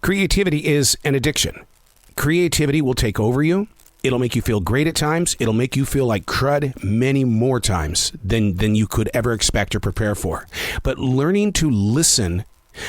Creativity is an addiction. Creativity will take over you. It'll make you feel great at times. It'll make you feel like crud many more times than you could ever expect or prepare for. But learning to listen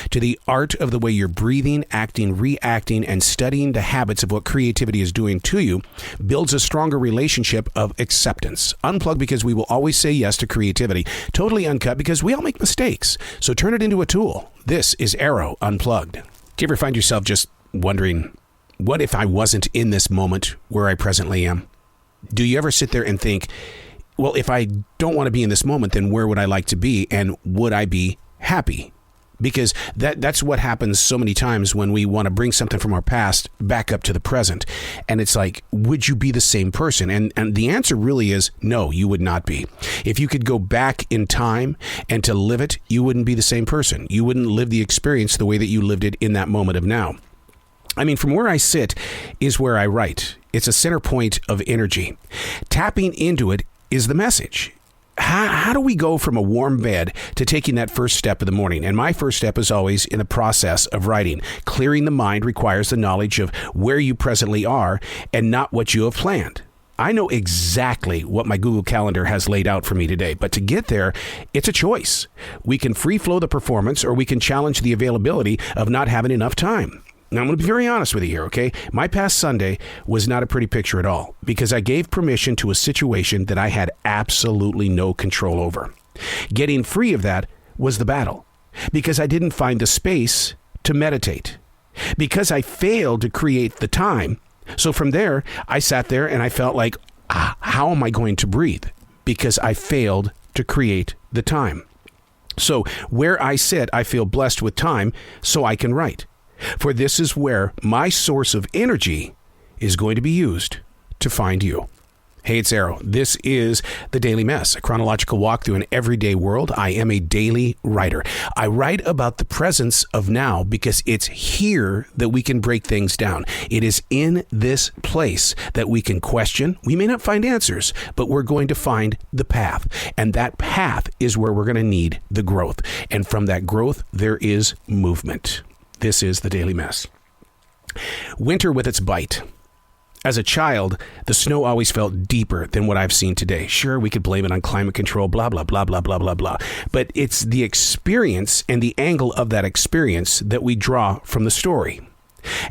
to the art of the way you're breathing, acting, reacting, and studying the habits of what creativity is doing to you builds a stronger relationship of acceptance. Unplugged because we will always say yes to creativity. Totally uncut because we all make mistakes. So turn it into a tool. This is Arroe Unplugged. Do you ever find yourself just wondering, what if I wasn't in this moment where I presently am? Do you ever sit there and think, well, if I don't want to be in this moment, then where would I like to be? And would I be happy? Because that's what happens so many times when we want to bring something from our past back up to the present. And it's like, would you be the same person? And the answer really is no, you would not be. If you could go back in time and to live it, you wouldn't be the same person. You wouldn't live the experience the way that you lived it in that moment of now. I mean, from where I sit is where I write. It's a center point of energy. Tapping into it is the message. How do we go from a warm bed to taking that first step in the morning? And my first step is always in the process of writing. Clearing the mind requires the knowledge of where you presently are and not what you have planned. I know exactly what my Google Calendar has laid out for me today, but to get there, it's a choice. We can free flow the performance, or we can challenge the availability of not having enough time. Now, I'm going to be very honest with you here, okay? My past Sunday was not a pretty picture at all because I gave permission to a situation that I had absolutely no control over. Getting free of that was the battle because I didn't find the space to meditate, because I failed to create the time. So from there, I sat there and I felt like, how am I going to breathe? Because I failed to create the time. So where I sit, I feel blessed with time so I can write. For this is where my source of energy is going to be used to find you. Hey, it's Arroe. This is The Daily Mess, a chronological walk through an everyday world. I am a daily writer. I write about the presence of now because it's here that we can break things down. It is in this place that we can question. We may not find answers, but we're going to find the path. And that path is where we're going to need the growth. And from that growth, there is movement. This is The Daily Mess. Winter with its bite. As a child, the snow always felt deeper than what I've seen today. Sure, we could blame it on climate control, blah, blah, blah, blah, blah, blah, blah. But it's the experience and the angle of that experience that we draw from the story.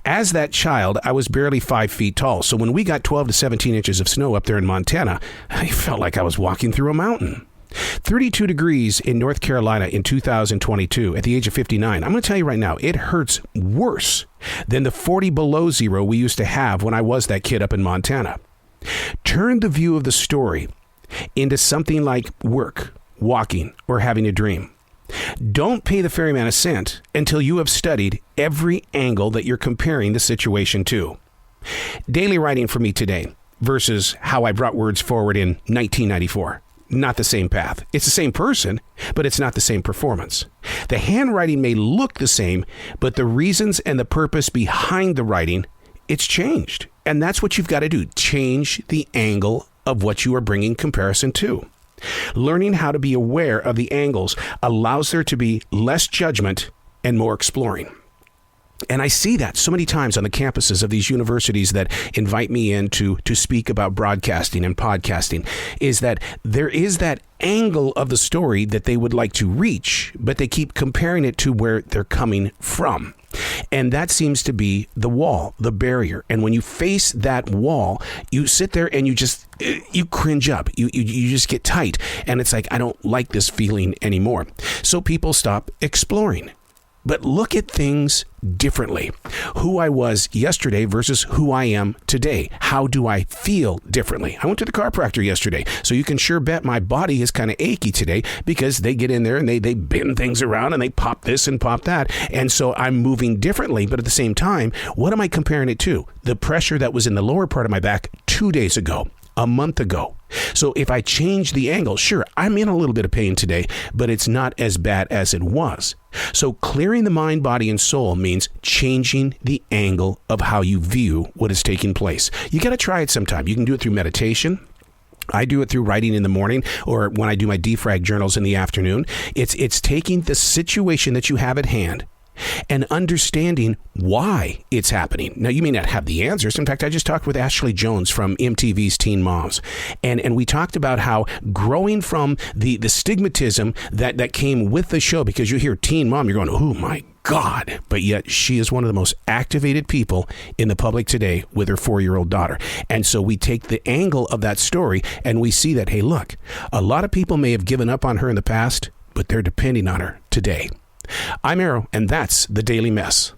As that child, I was barely 5 feet tall. So when we got 12 to 17 inches of snow up there in Montana, I felt like I was walking through a mountain. 32 degrees in North Carolina in 2022 at the age of 59. I'm going to tell you right now, it hurts worse than the 40 below zero we used to have when I was that kid up in Montana. Turn the view of the story into something like work, walking, or having a dream. Don't pay the ferryman a cent until you have studied every angle that you're comparing the situation to. Daily writing for me today versus how I brought words forward in 1994. Not the same path. It's the same person, but it's not the same performance. The handwriting may look the same, but the reasons and the purpose behind the writing, it's changed. And that's what you've got to do. Change the angle of what you are bringing comparison to. Learning how to be aware of the angles allows there to be less judgment and more exploring. And I see that so many times on the campuses of these universities that invite me in to speak about broadcasting and podcasting, is that there is that angle of the story that they would like to reach, but they keep comparing it to where they're coming from. And that seems to be the wall, the barrier. And when you face that wall, you sit there and you cringe up. You just get tight. And it's like, I don't like this feeling anymore. So people stop exploring. But look at things differently. Who I was yesterday versus who I am today. How do I feel differently? I went to the chiropractor yesterday, so you can sure bet my body is kind of achy today because they get in there and they bend things around and they pop this and pop that. And so I'm moving differently. But at the same time, what am I comparing it to? The pressure that was in the lower part of my back 2 days ago. A month ago. So if I change the angle, sure, I'm in a little bit of pain today, but it's not as bad as it was. So clearing the mind, body, and soul means changing the angle of how you view what is taking place. You got to try it sometime. You can do it through meditation. I do it through writing in the morning, or when I do my defrag journals in the afternoon. It's taking the situation that you have at hand and understanding why it's happening. Now, you may not have the answers. In fact, I just talked with Ashley Jones from MTV's Teen Moms, and we talked about how growing from the stigmatism that came with the show, because you hear Teen Mom, you're going, oh my God, but yet she is one of the most activated people in the public today with her 4-year-old daughter. And so we take the angle of that story and we see that, hey, look, a lot of people may have given up on her in the past, but they're depending on her today. I'm Arroe, and that's The Daily Mess.